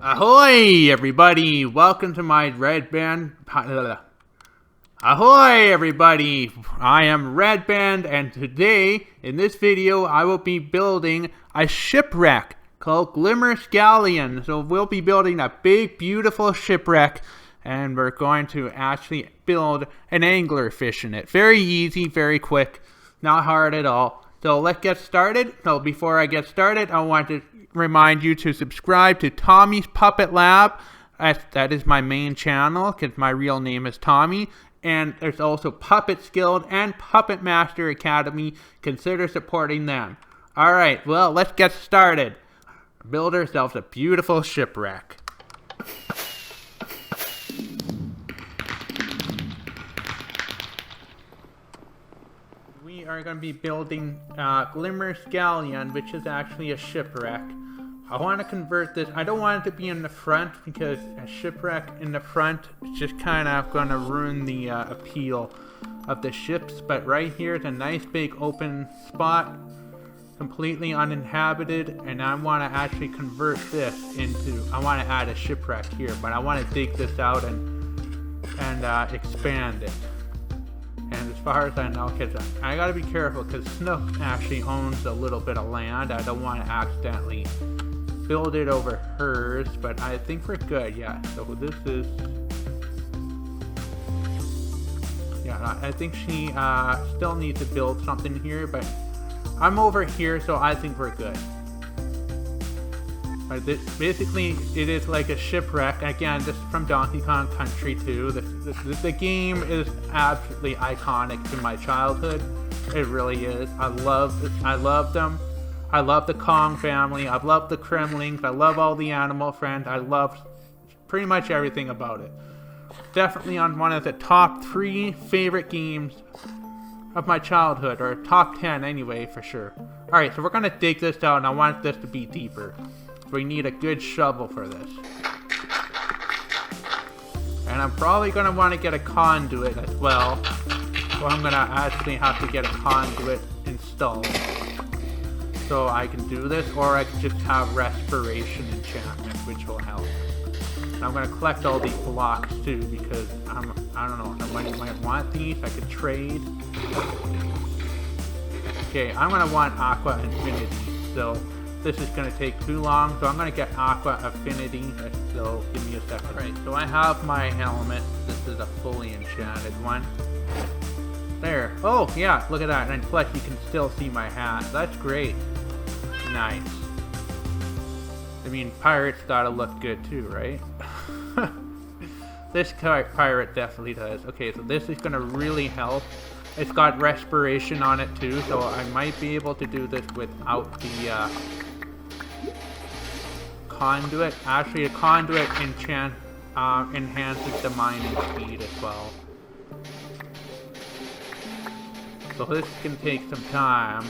Ahoy, everybody! Welcome to my red band. Ahoy, everybody! I am Red Band, and today, in this video, I will be building a shipwreck called Glimmer Galleon. So we'll be building a big, beautiful shipwreck, and we're going to actually build an anglerfish in it. Very easy, very quick, not hard at all. So let's get started. So before I get started, I want to remind you to subscribe to Tommy's Puppet Lab. That is my main channel because my real name is Tommy. And there's also Puppet Guild and Puppet Master Academy. Consider supporting them. Alright, well, let's get started. Build ourselves a beautiful shipwreck. We are going to be building Glimmer Galleon, which is actually a shipwreck. I want to convert this. I don't want it to be in the front because a shipwreck in the front is just kind of going to ruin the appeal of the ships. But right here is a nice big open spot, completely uninhabited, and I want to actually convert this into. I want to add a shipwreck here, but I want to dig this out and expand it. And as far as I know, because I gotta be careful because Snook actually owns a little bit of land. I don't want to accidentally build it over hers, but I think we're good. Yeah, so this is, yeah, I think she still needs to build something here, but I'm over here, so I think we're good. But this, basically, it is like a shipwreck. Again, this is from Donkey Kong Country 2. The game is absolutely iconic to my childhood. It really is. I love them. I love the Kong family. I love the Kremlings. I love all the animal friends. I love pretty much everything about it. Definitely on one of the top 3 favorite games of my childhood, or top 10 anyway, for sure. Alright, so we're going to dig this out, and I want this to be deeper. We need a good shovel for this. And I'm probably going to want to get a conduit as well. So I'm going to actually have to get a conduit installed. So I can do this, or I can just have respiration enchantment, which will help. And I'm going to collect all these blocks too, because I don't know, I might want these. I could trade. Okay, I'm going to want Aqua Infinity. So this is going to take too long, so I'm going to get Aqua Affinity, so give me a second. Right, so I have my helmet. This is a fully enchanted one. There. Oh, yeah, look at that. And plus you can still see my hat. That's great. Nice. I mean, pirates gotta look good too, right? This pirate definitely does. Okay, so this is going to really help. It's got respiration on it too, so I might be able to do this without the conduit. Actually, a conduit enhances the mining speed as well. So this can take some time.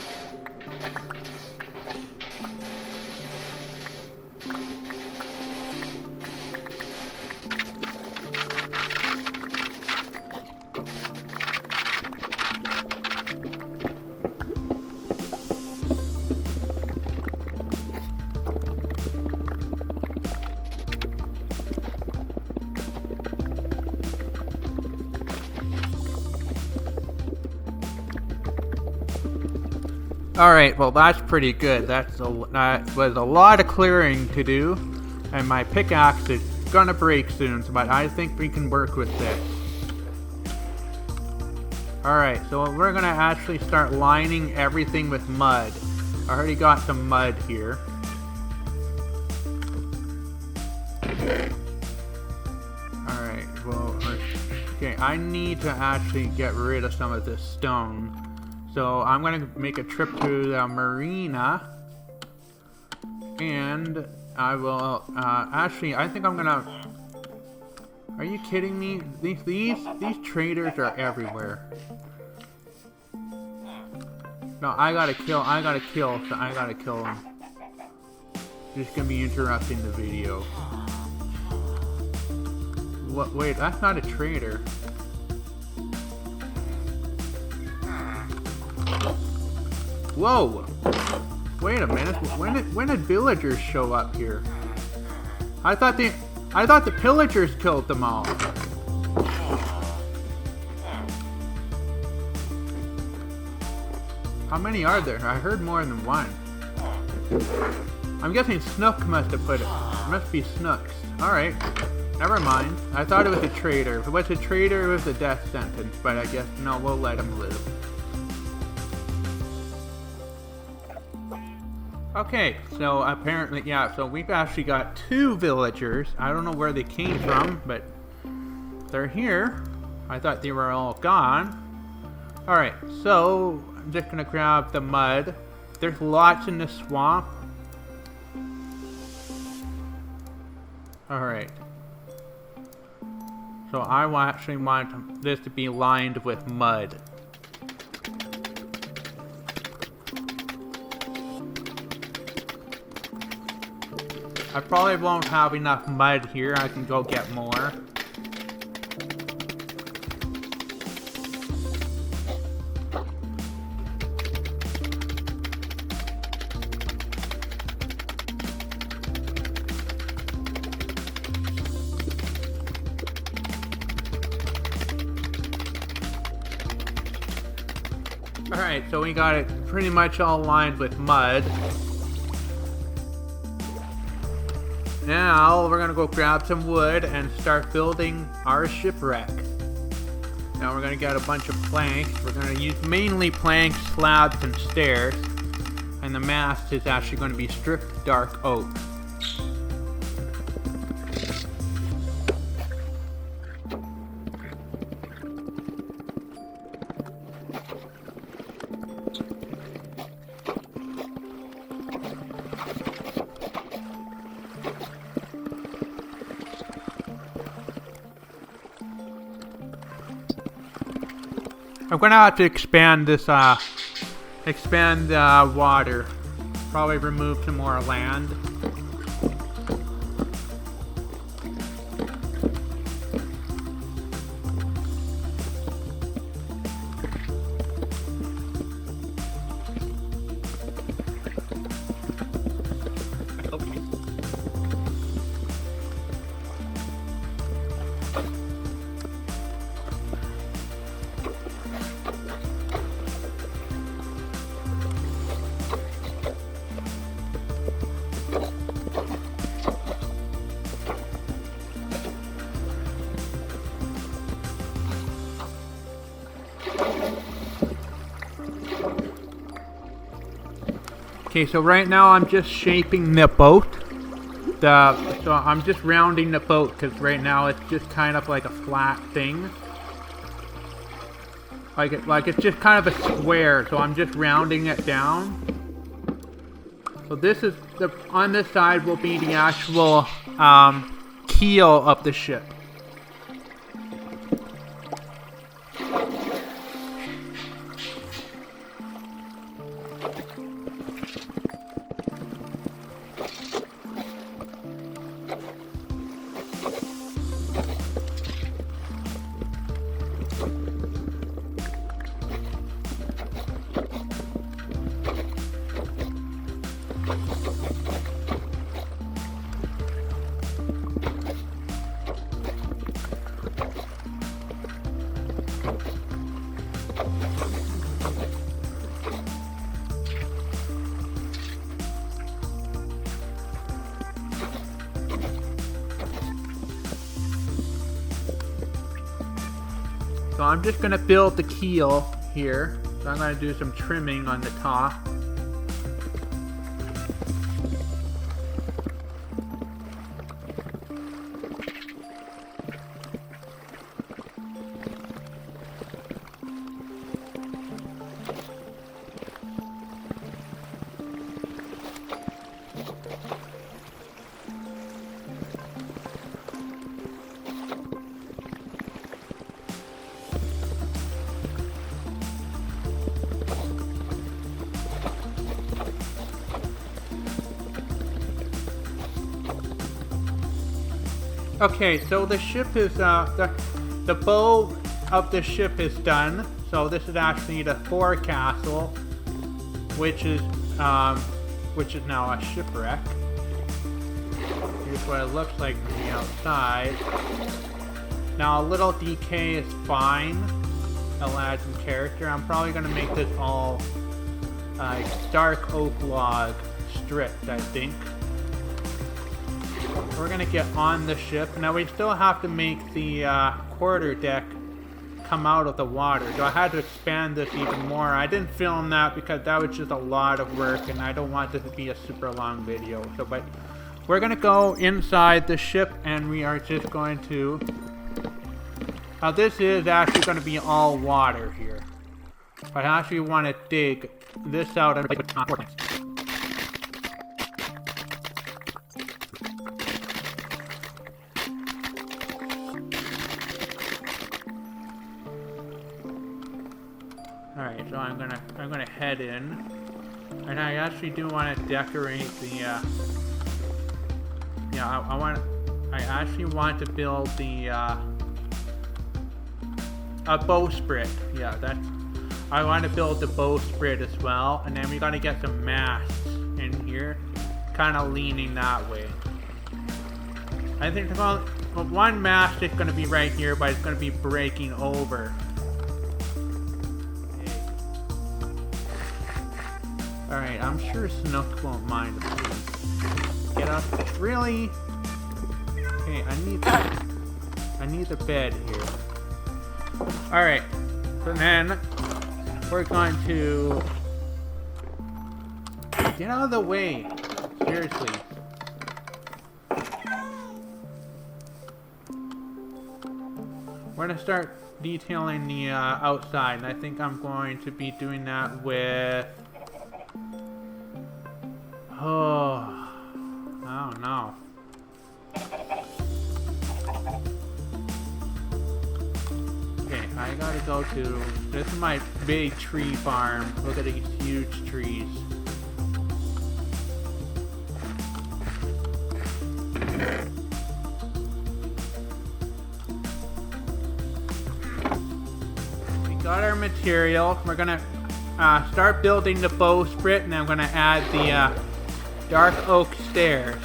Alright, well that's pretty good. That was a lot of clearing to do, and my pickaxe is gonna break soon, but I think we can work with this. Alright, so we're gonna actually start lining everything with mud. I already got some mud here. Alright, well, okay, I need to actually get rid of some of this stone. So I'm going to make a trip to the marina, and I will, actually, I think I'm going to, are you kidding me? These traders are everywhere. No, I gotta kill them. This is going to be interrupting the video. What, wait, that's not a trader. Whoa! Wait a minute, when did villagers show up here? I thought the pillagers killed them all. How many are there? I heard more than one. I'm guessing Snook must have put it. It must be Snook's. Alright. Never mind. I thought it was a traitor. If it was a traitor, it was a death sentence. But I guess, no, we'll let him live. Okay, so apparently, yeah, so we've actually got 2 villagers. I don't know where they came from, but they're here. I thought they were all gone. Alright, so I'm just gonna grab the mud. There's lots in the swamp. Alright. So I actually want this to be lined with mud. I probably won't have enough mud here. I can go get more. Alright, so we got it pretty much all lined with mud. Now we're gonna go grab some wood and start building our shipwreck. Now we're gonna get a bunch of planks. We're gonna use mainly planks, slabs, and stairs. And the mast is actually gonna be stripped dark oak. I'm gonna have to expand this, expand water. Probably remove some more land. Okay, so right now I'm just shaping the boat. So I'm just rounding the boat because right now it's just kind of like a flat thing. Like it's just kind of a square, so I'm just rounding it down. So this is on this side will be the actual keel of the ship. So I'm just gonna build the keel here. So I'm gonna do some trimming on the top. Okay, so the ship is the bow of the ship is done. So this is actually the forecastle, which is now a shipwreck. Here's what it looks like from the outside. Now a little decay is fine. It'll add some character. I'm probably gonna make this all dark oak log stripped, I think. We're gonna get on the ship. Now we still have to make the quarter deck come out of the water. So I had to expand this even more. I didn't film that because that was just a lot of work and I don't want this to be a super long video. So, but we're gonna go inside the ship and we are just going to... Now this is actually going to be all water here. But I actually want to dig this out and make coordinates. Alright, so I'm gonna head in. And I actually do want to decorate the I actually want to build the a bowsprit. Yeah, I want to build the bowsprit as well, and then we gotta get some masts in here, kind of leaning that way. I think one mast is gonna be right here, but it's gonna be breaking over. All right, I'm sure Snook won't mind if we get up. Really? Okay, I need the bed here. Alright, so then we're going to get out of the way. Seriously. We're going to start detailing the outside, and I think I'm going to be doing that with... Oh, I don't know. Okay, I gotta go to... This is my big tree farm. Look at these huge trees. We got our material. We're gonna start building the bowsprit, and I'm gonna add the dark oak stairs.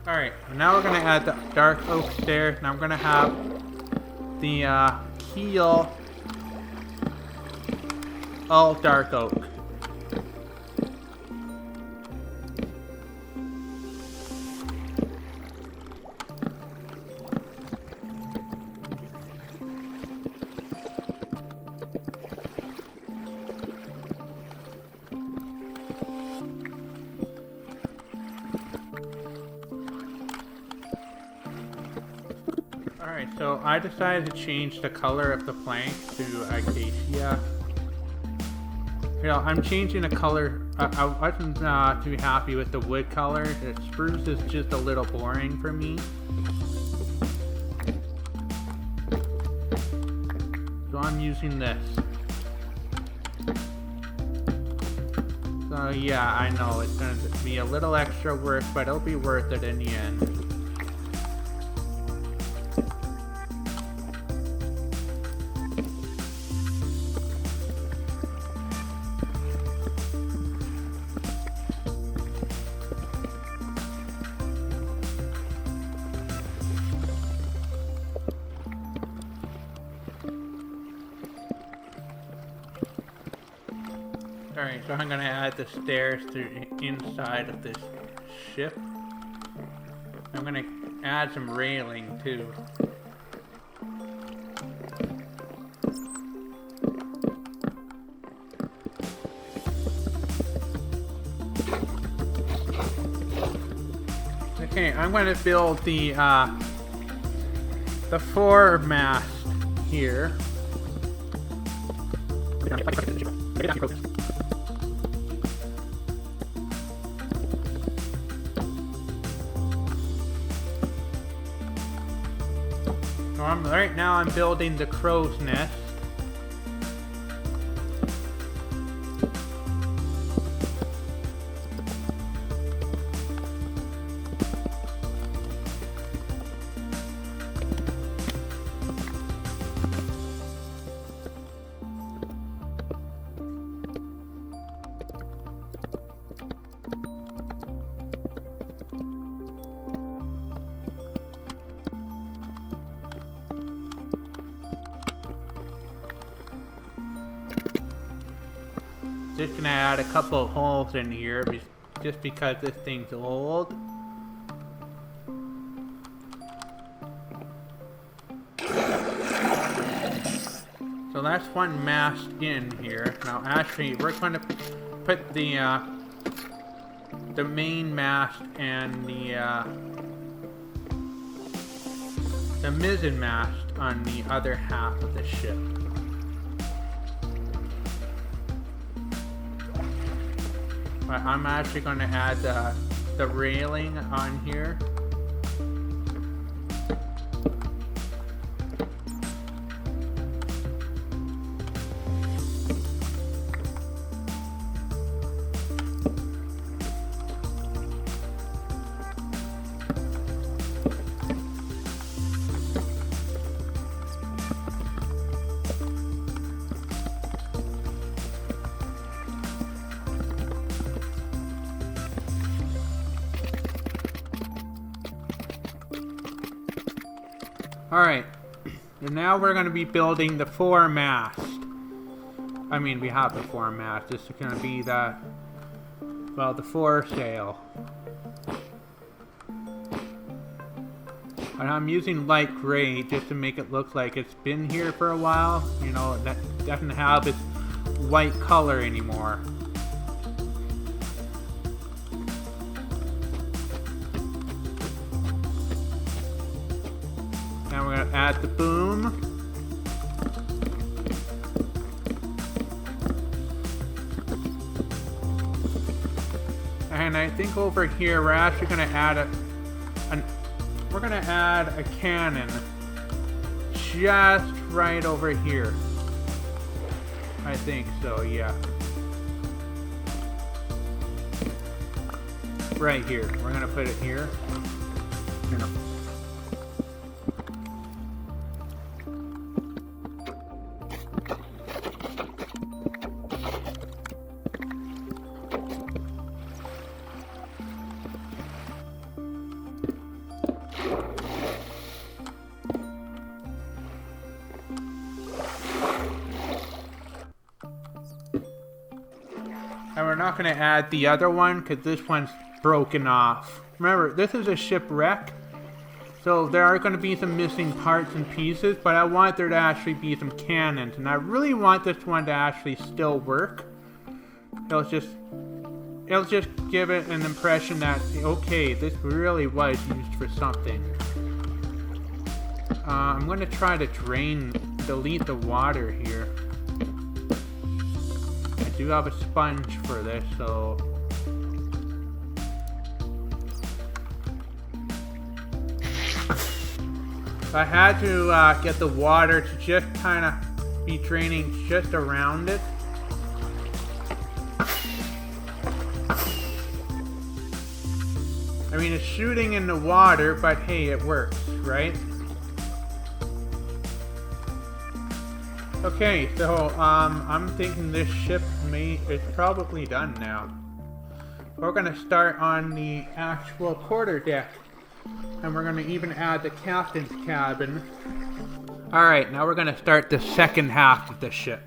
Alright, now we're going to add the dark oak stairs, and I'm going to have the keel all dark oak. Alright, so I decided to change the color of the plank to Acacia. You know, I'm changing the color. I wasn't too happy with the wood color. The spruce is just a little boring for me. So I'm using this. So yeah, I know it's going to be a little extra work, but it'll be worth it in the end. Alright, so I'm gonna add the stairs to inside of this ship. I'm gonna add some railing too. Okay, I'm gonna build the foremast here. Right now I'm building the crow's nest. Just gonna add a couple of holes in here just because this thing's old. So that's one mast in here. Now actually we're going to put the main mast and the mizzen mast on the other half of the ship. But I'm actually going to add the railing on here. Alright, and now we're going to be building the foremast. I mean, we have the foremast. This is going to be the foresail. And I'm using light gray just to make it look like it's been here for a while. You know, that doesn't have its white color anymore. Now we're going to add the boom. And I think over here we're actually going to add a cannon just right over here. I think so, yeah. Right here. We're going to put it here. And we're not going to add the other one because this one's broken off. Remember, this is a shipwreck, so there are going to be some missing parts and pieces, but I want there to actually be some cannons, and I really want this one to actually still work. It'll just give it an impression that, okay, this really was used for something. I'm going to try to delete the water here. I do have a sponge for this, so... I had to get the water to just kind of be draining just around it. I mean, it's shooting in the water, but hey, it works, right? Okay, so I'm thinking this ship is probably done now. We're gonna start on the actual quarterdeck, and we're gonna even add the captain's cabin. All right, now we're gonna start the second half of the ship.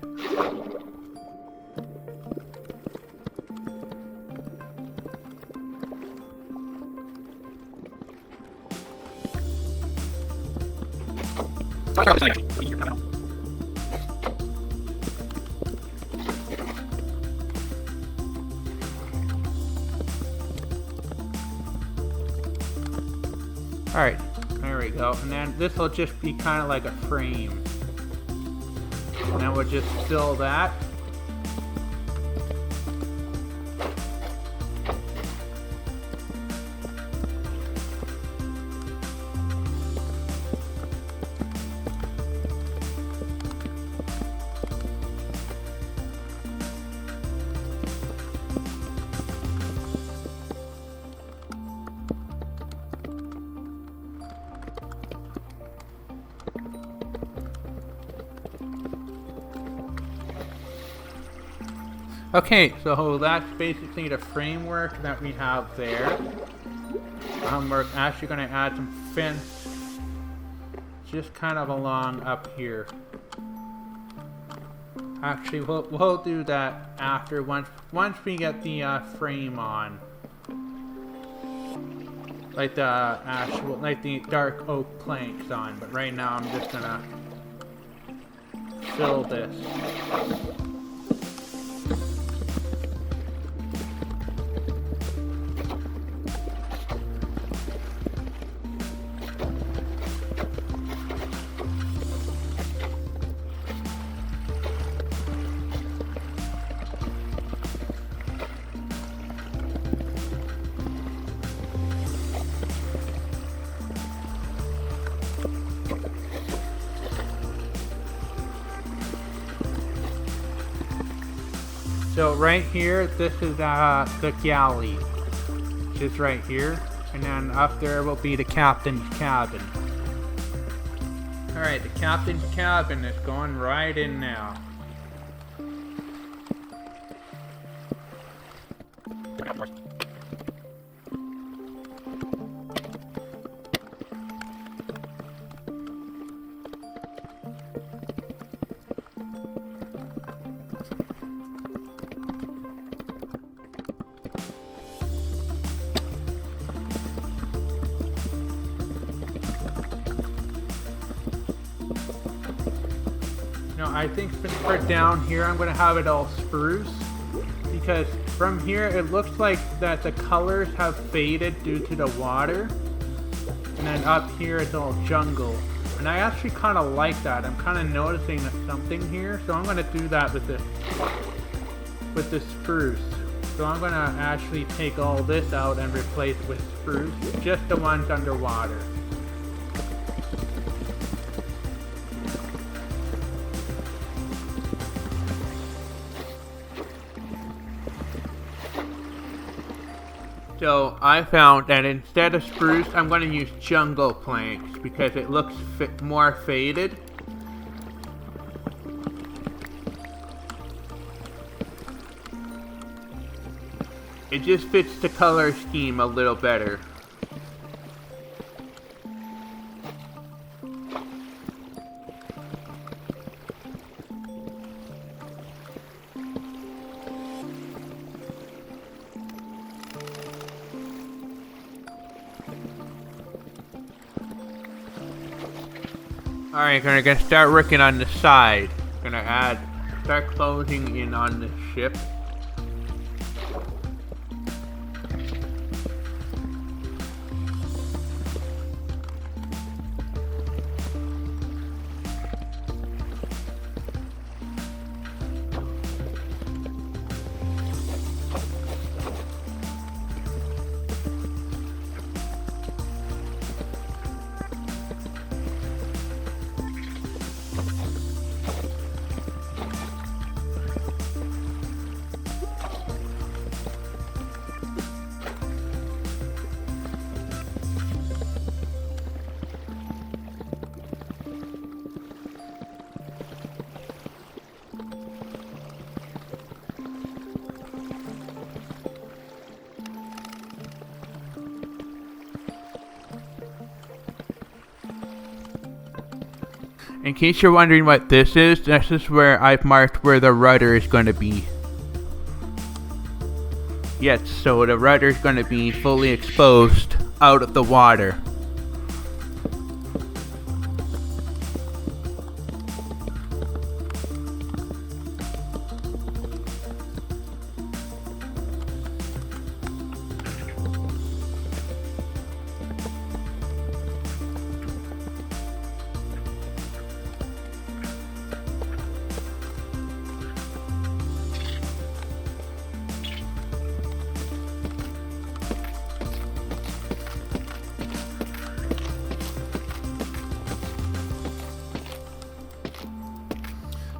Alright, there we go. And then this will just be kind of like a frame. And then we'll just fill that. Okay, so that's basically the framework that we have there. We're actually going to add some fence just kind of along up here. Actually, we'll do that after once we get the frame on, like the dark oak planks on. But right now, I'm just gonna fill this. So right here, this is the galley, which is right here, and then up there will be the captain's cabin. Alright, the captain's cabin is going right in now. No, I think for down here, I'm going to have it all spruce, because from here it looks like that the colors have faded due to the water, and then up here it's all jungle, and I actually kind of like that. I'm kind of noticing something here, so I'm going to do that with the spruce. So I'm going to actually take all this out and replace it with spruce, just the ones underwater. So I found that instead of spruce, I'm going to use jungle planks because it looks more faded. It just fits the color scheme a little better. Alright, gonna start working on the side. Start closing in on the ship. In case you're wondering what this is where I've marked where the rudder is going to be. Yes, so the rudder is going to be fully exposed out of the water.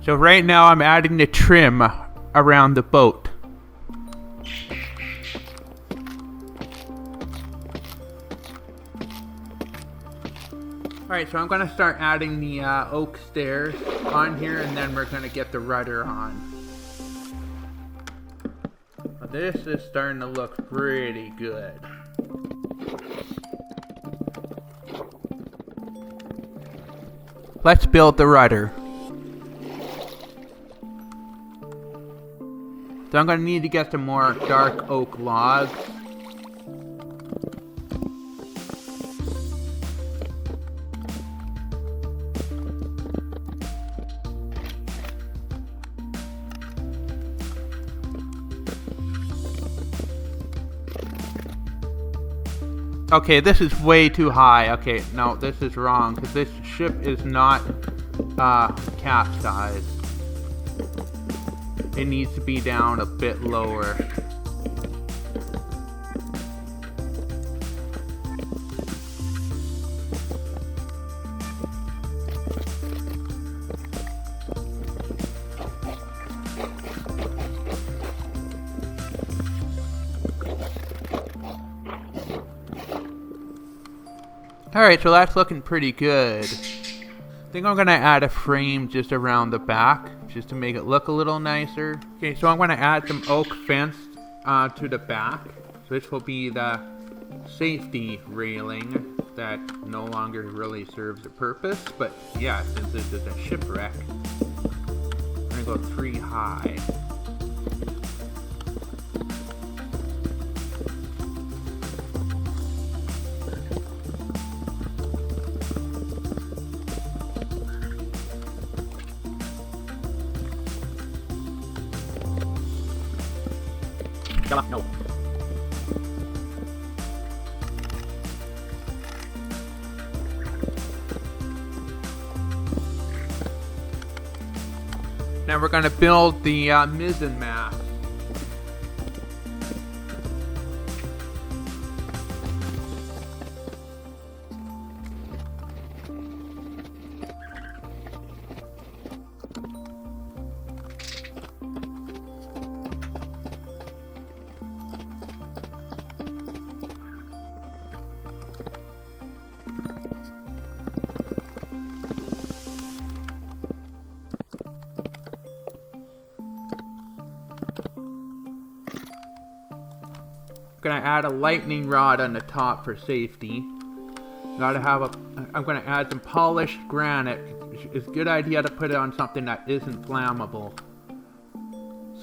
So right now I'm adding the trim around the boat. Alright, so I'm going to start adding the oak stairs on here, and then we're going to get the rudder on. This is starting to look pretty good. Let's build the rudder. So I'm gonna need to get some more dark oak logs. Okay, this is way too high. Okay, no, this is wrong, because this ship is not capsized. It needs to be down a bit lower. Alright, so that's looking pretty good. I think I'm gonna add a frame just around the back, just to make it look a little nicer. Okay, so I'm gonna add some oak fence to the back. So this will be the safety railing that no longer really serves a purpose. But yeah, since this is a shipwreck, I'm gonna go 3 high. No. Now we're going to build the mizzen mast. Gonna add a lightning rod on the top for safety. Gotta have a. I'm gonna add some polished granite. It's a good idea to put it on something that isn't flammable.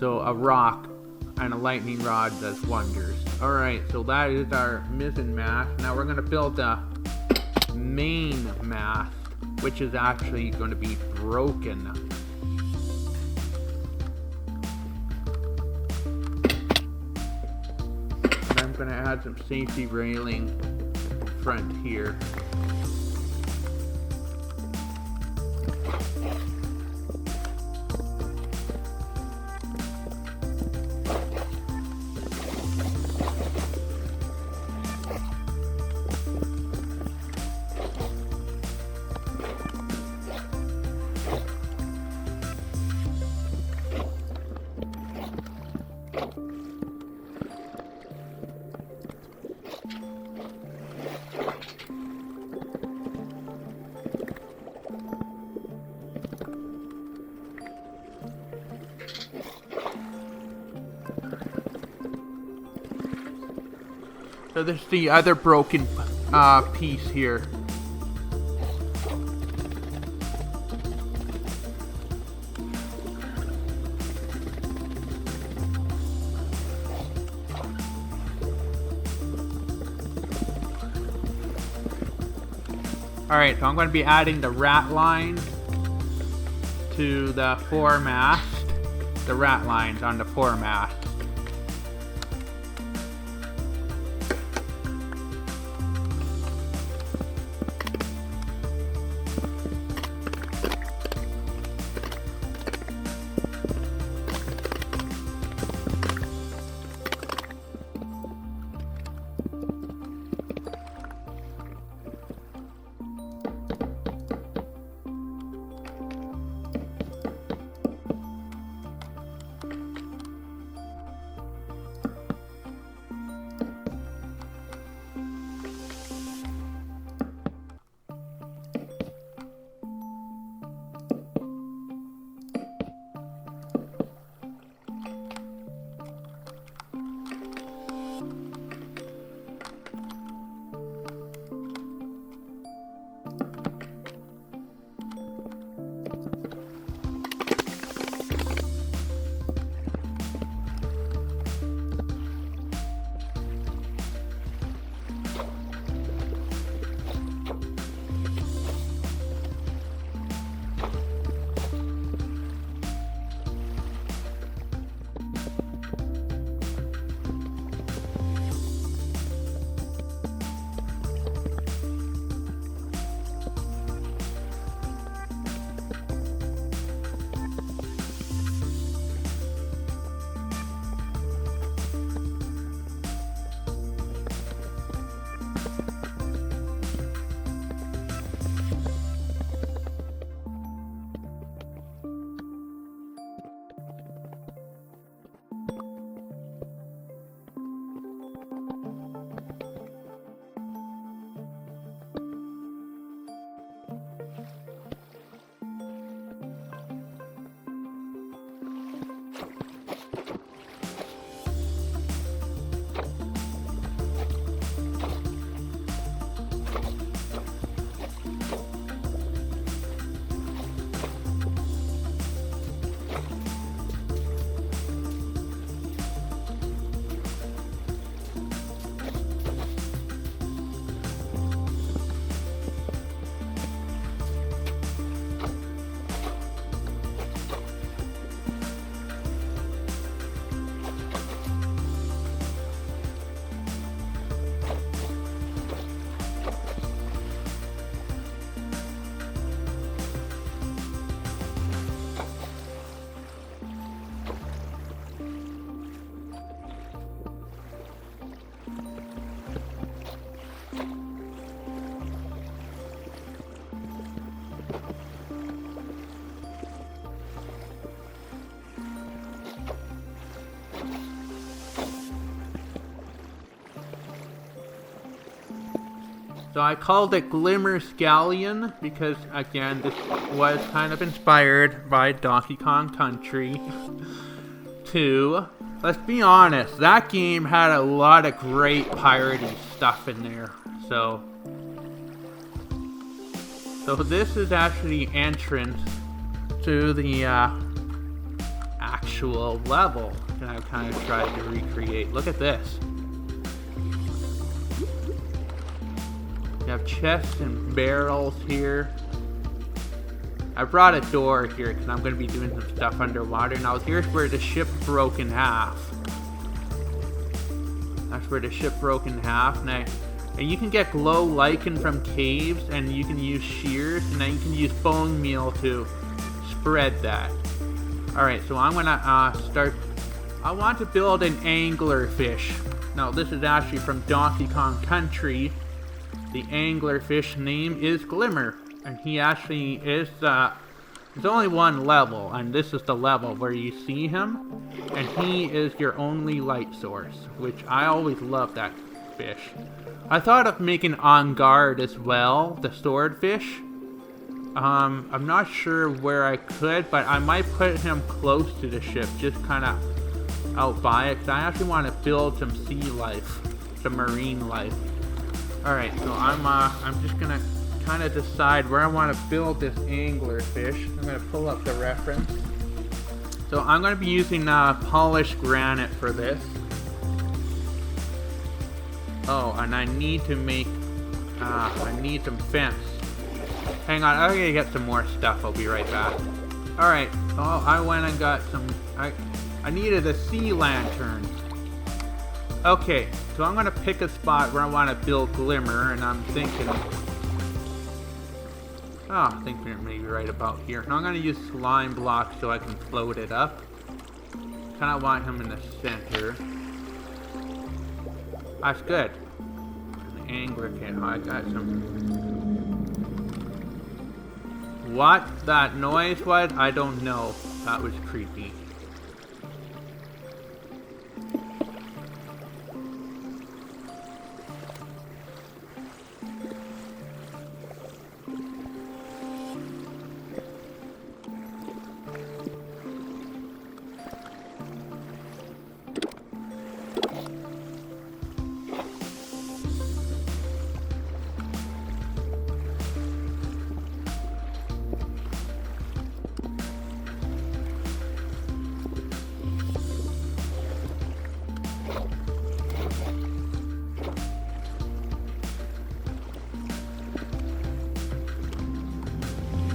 So a rock and a lightning rod does wonders. All right, so that is our mizzen mast. Now we're gonna build the main mast, which is actually going to be broken. I'm going to add some safety railing front here. So there's the other broken piece here. Alright, so I'm going to be adding the rat line to the foremast. The rat lines on the foremast. So I called it Glimmer's Galleon because, again, this was kind of inspired by Donkey Kong Country 2. Let's be honest, that game had a lot of great piratey stuff in there. So this is actually the entrance to the actual level that I kind of tried to recreate. Look at this. You have chests and barrels here. I brought a door here because I'm going to be doing some stuff underwater. Now here's where the ship broke in half. That's where the ship broke in half. And you can get glow lichen from caves, and you can use shears, and then you can use bone meal to spread that. Alright, so I'm going to start. I want to build an anglerfish. Now this is actually from Donkey Kong Country. The anglerfish name is Glimmer, and he actually is, there's only one level, and this is the level where you see him, and he is your only light source, which I always love that fish. I thought of making On Guard as well, the swordfish. I'm not sure where I could, but I might put him close to the ship, just kind of out by it, because I actually want to build some sea life, some marine life. Alright, so I'm just gonna kind of decide where I want to build this anglerfish. I'm gonna pull up the reference. So I'm gonna be using polished granite for this. Oh, and I need to make, I need some fence. Hang on, I'm gonna get some more stuff. I'll be right back. Alright, so I went and got some, I needed a sea lantern. Okay, so I'm gonna pick a spot where I want to build Glimmer, and I'm thinking, I think we're maybe right about here. Now I'm gonna use slime blocks so I can float it up. Kind of want him in the center. That's good. The angler can. I got some. What that noise was, I don't know. That was creepy.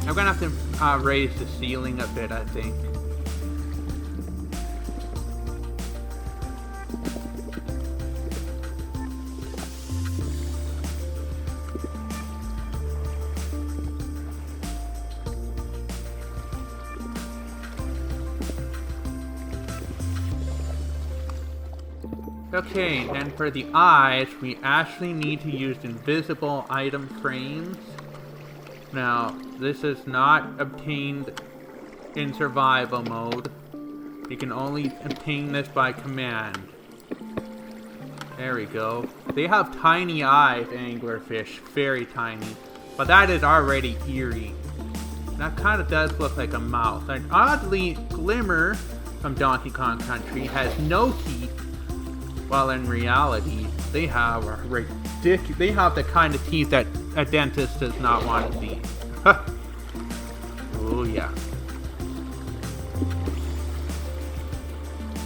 I'm gonna have to raise the ceiling a bit, I think. Okay, and for the eyes, we actually need to use invisible item frames. Now, this is not obtained in survival mode. You can only obtain this by command. There we go. They have tiny eyes, anglerfish, very tiny. But that is already eerie. That kind of does look like a mouth. And oddly, Glimmer from Donkey Kong Country has no teeth. While in reality, they have a ridiculous. They have the kind of teeth that a dentist does not want to see. Oh yeah.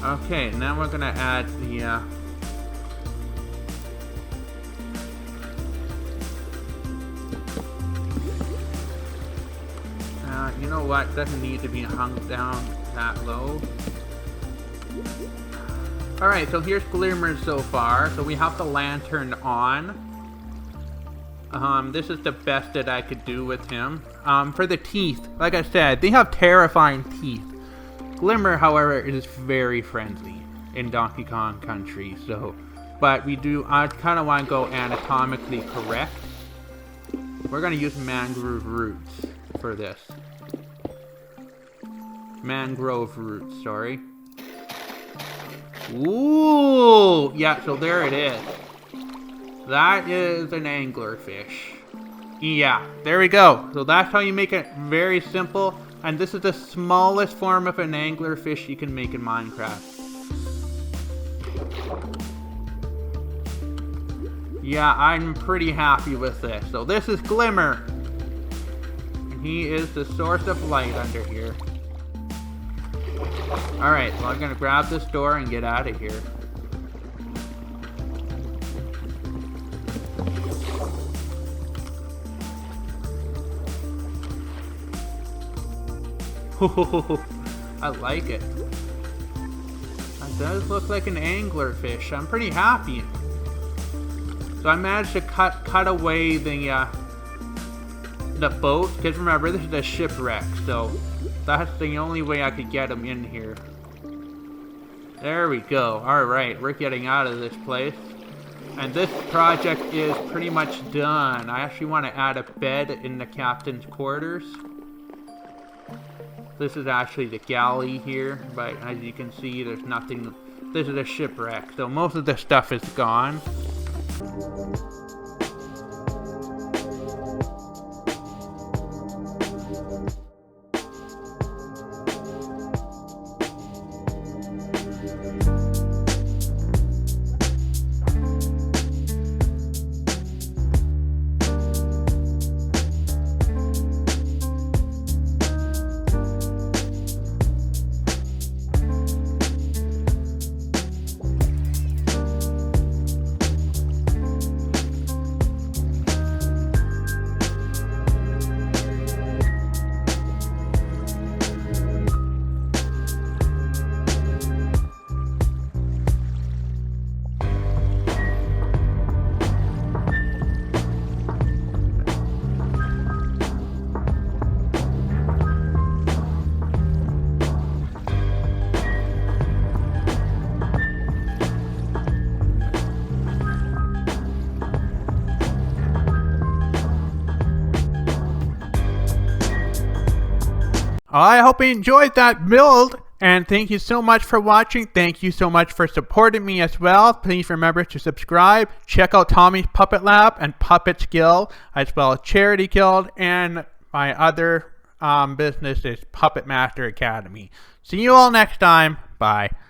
Okay, now we're gonna add the. You know what? Doesn't need to be hung down that low. Alright, so here's Glimmer so far. So we have the lantern on. This is the best that I could do with him. For the teeth, like I said, they have terrifying teeth. Glimmer, however, is very friendly in Donkey Kong Country. So, but I kind of want to go anatomically correct. We're going to use mangrove roots for this. Mangrove roots, sorry. Ooh! Yeah, so there it is. That is an anglerfish. Yeah, there we go. So that's how you make it very simple. And this is the smallest form of an anglerfish you can make in Minecraft. Yeah, I'm pretty happy with this. So this is Glimmer. And he is the source of light under here. Alright, so I'm gonna grab this door and get out of here. I like it. That does look like an anglerfish. I'm pretty happy. So I managed to cut away the boat, because remember, this is a shipwreck, so that's the only way I could get him in here. There we go. Alright, we're getting out of this place. And this project is pretty much done. I actually want to add a bed in the captain's quarters. This is actually the galley here, but as you can see, there's nothing. This is a shipwreck, so most of the stuff is gone. I hope you enjoyed that build, and thank you so much for watching. Thank you so much for supporting me as well. Please remember to subscribe. Check out Tommy's Puppet Lab and Puppet Skill, as well as Charity Guild, and my other business is Puppet Master Academy. See you all next time. Bye.